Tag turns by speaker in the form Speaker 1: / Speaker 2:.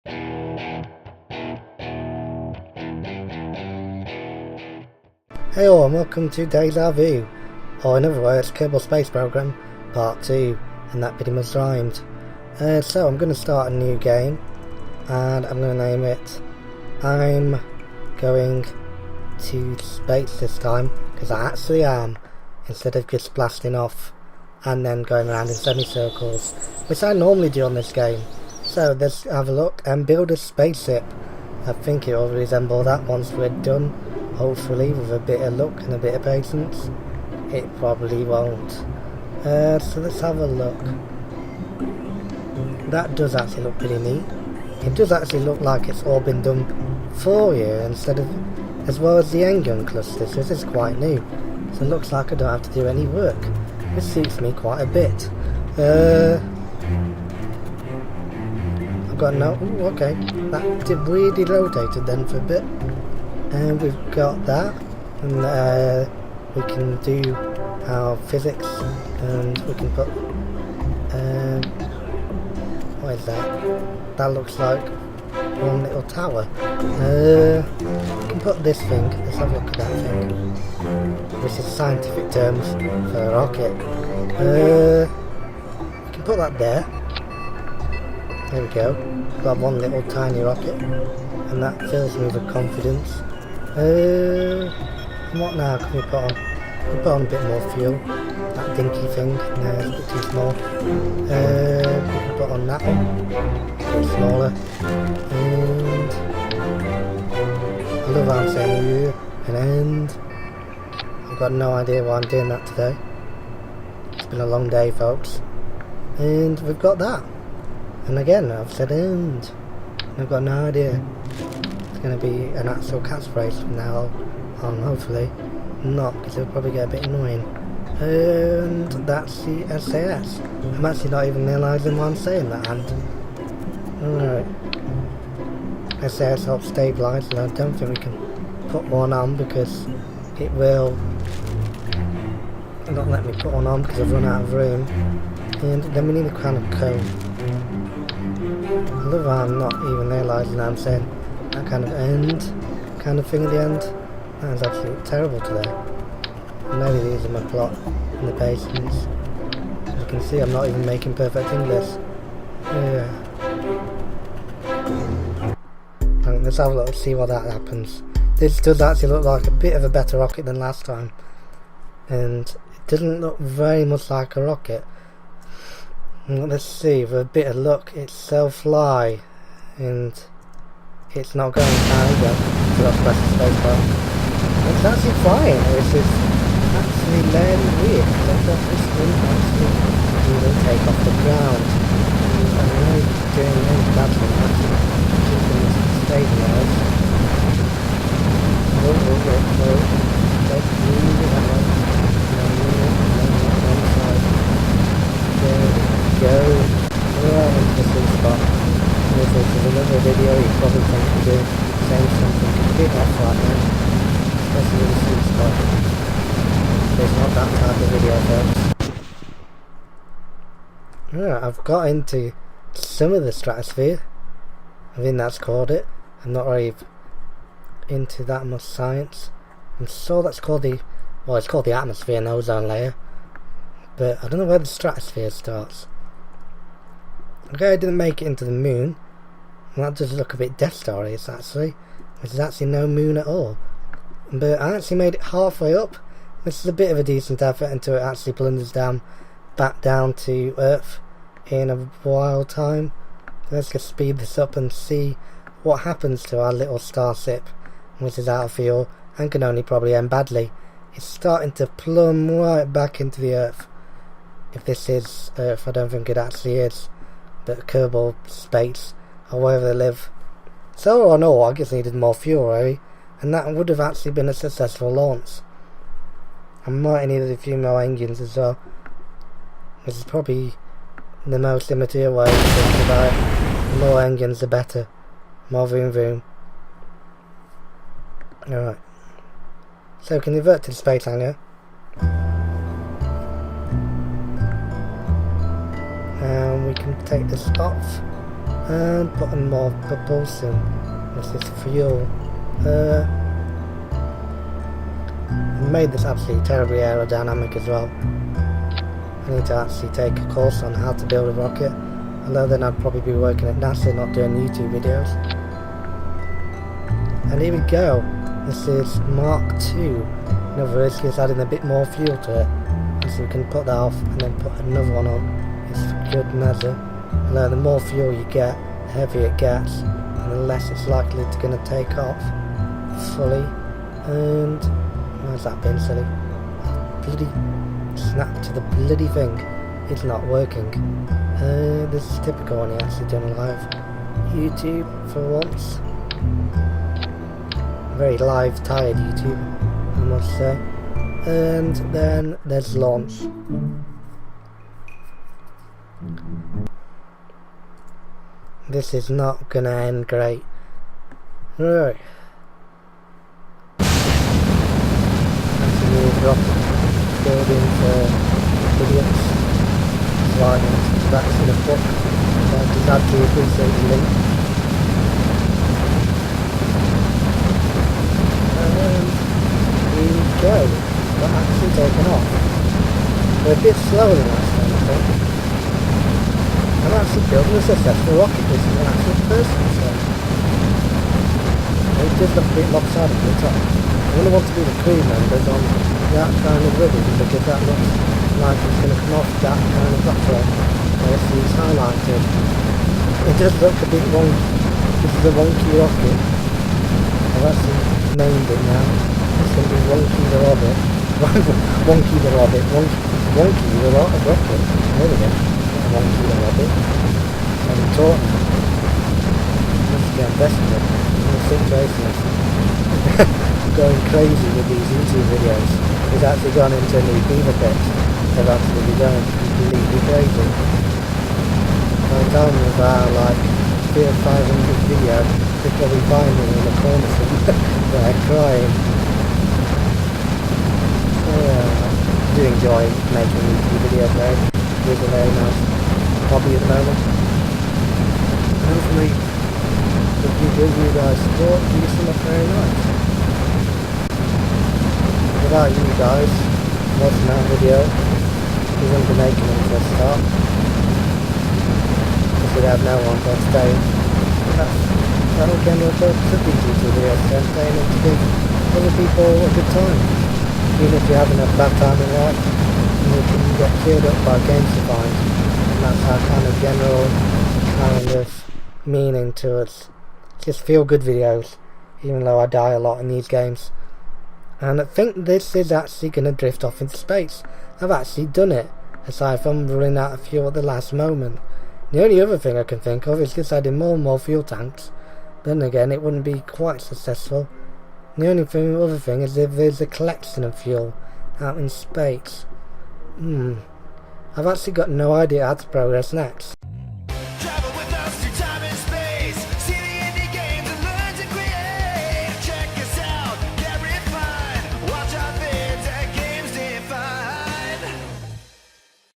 Speaker 1: Hey all, and welcome to Deja Vu, or in other words, Kerbal Space Program Part 2, and that pretty much rhymed. So I'm going to start a new game, and I'm going to name it I'm Going to Space this time, because I actually am, instead of just blasting off and then going around in semicircles, which I normally do on this game. So let's have a look and build a spaceship. I think it will resemble that once we're done, hopefully, with a bit of luck and a bit of patience. It probably won't. So let's have a look. That does actually look pretty neat. It does actually look like it's all been done for you, instead of, as well as the engine clusters. This is quite new, so it looks like I don't have to do any work. This suits me quite a bit. I've got no... Ooh, okay, that did really rotated then for a bit. And we've got that, and we can do our physics, and we can put, what is that? That looks like one little tower. We can put this thing, let's have a look at that thing, which is scientific terms for a rocket. We can put that there. There we go. Got one little tiny rocket, and that fills me with confidence. What now can we put on? We put on a bit more fuel. That dinky thing, no, it's a bit too small. We can put on that one, a bit smaller. And I love how I'm saying an end. I've got no idea why I'm doing that today. It's been a long day, folks. And we've got that. And again, I've said end. And I've got no idea. Going to be an actual catchphrase from now on, hopefully not, because it'll probably get a bit annoying. And that's the SAS. I'm actually not even realising why I'm saying that, and alright, SAS helps stabilise, and I don't think we can put one on because it will not let me put one on because I've run out of room. And then we need a kind of cone. I love how I'm not even realising I'm saying that kind of end, kind of thing at the end. That is absolutely terrible today. I'm really losing my plot and the patience. As you can see, I'm not even making perfect English. Yeah. Let's have a look, see what that happens. This does actually look like a bit of a better rocket than last time. And it doesn't look very much like a rocket. And let's see, with a bit of luck, it'll fly. And it's not going down either, so I'll press the space bar. It's actually flying, which is actually very weird. I thought this wouldn't actually even take off the ground. I'm really doing really badly, actually keeping this stabilised. Whoa. Let's move it that way. There we go. Right into the sweet spot. If this is another video, you probably think to do saying something a bit off right now, especially with the sweet spot. It's not that type of video, folks. Yeah, I've got into some of the stratosphere. I think that's called it. I'm not really into that much science. I'm sure that's called the, well, it's called the atmosphere and ozone layer, but I don't know where the stratosphere starts. Okay, I didn't make it into the moon. And that does look a bit Death Star-ish, actually. Which is actually no moon at all. But I actually made it halfway up. This is a bit of a decent effort until it actually plungers down, back down to Earth in a while time. Let's just speed this up and see what happens to our little starship, which is out of fuel and can only probably end badly. It's starting to plumb right back into the Earth. If this is Earth, I don't think it actually is. But Kerbal Space, or wherever they live. So or no, I guess needed more fuel, really, and that would have actually been a successful launch. I might have needed a few more engines as well. This is probably the most immature way to think about it. The more engines the better. More vroom. Alright. So we can revert to the space hangar. And we can take this off. and putting more propulsion with this fuel. Made this absolutely terribly aerodynamic as well. I need to actually take a course on how to build a rocket, although then I'd probably be working at NASA, not doing YouTube videos. And here we go, this is Mark II. In other words, just adding a bit more fuel to it, and so we can put that off and then put another one on. It's for good measure. Although the more fuel you get, the heavier it gets, and the less it's likely to going to take off fully. And where's that been, silly? Bloody snap to the bloody thing. It's not working. This is typical when you're actually doing live YouTube for once. Very live, tired YouTube, I must say. And then there's launch. This is not gonna end great. Right. Rocket building for idiots. Right, that's in a book. I just actually appreciate the link. And here we go. We're actually taking off. We're a bit slower than last time, I think. I'm actually building a successful rocket. This is an actual person, so it does look a bit lopsided at the top. I wonder what to do with the crew members on that kind of ribbon, because that looks like it's going to come off that kind of platform. Yes, he's highlighted. It does look a bit wonky. This is a wonky rocket. I've actually named it now. It's going to be Wonky the Rocket. Wonky the Rocket. Wonky the Rocket. There we go. Wonky the Rocket. I'm taught now. Let's get invested in it. I'm sick racist. Going crazy with these YouTube videos. He's actually gone into a new beaver pit. They've actually been going completely crazy. By the time of our like 500 video, they'll probably find me in the corner somewhere crying. I do enjoy making YouTube videos though. It is a very nice hobby at the moment. And hopefully, if you give you guys support, you do something very nice. Without you guys watching that video, we wouldn't be making them for a start. Because we'd have no one to stay. That'll again the purpose of these YouTube videos, to entertain and to give other people a good time. Even if you're having a bad time in life, you can get cheered up by games you find. And that's our kind of general kind of meaning to us. Just feel good videos, even though I die a lot in these games. And I think this is actually going to drift off into space. I've actually done it, aside from running out of fuel at the last moment. The only other thing I can think of is just adding more and more fuel tanks. Then again, it wouldn't be quite successful. The only other thing is if there's a collection of fuel out in space. I've actually got no idea how to progress next.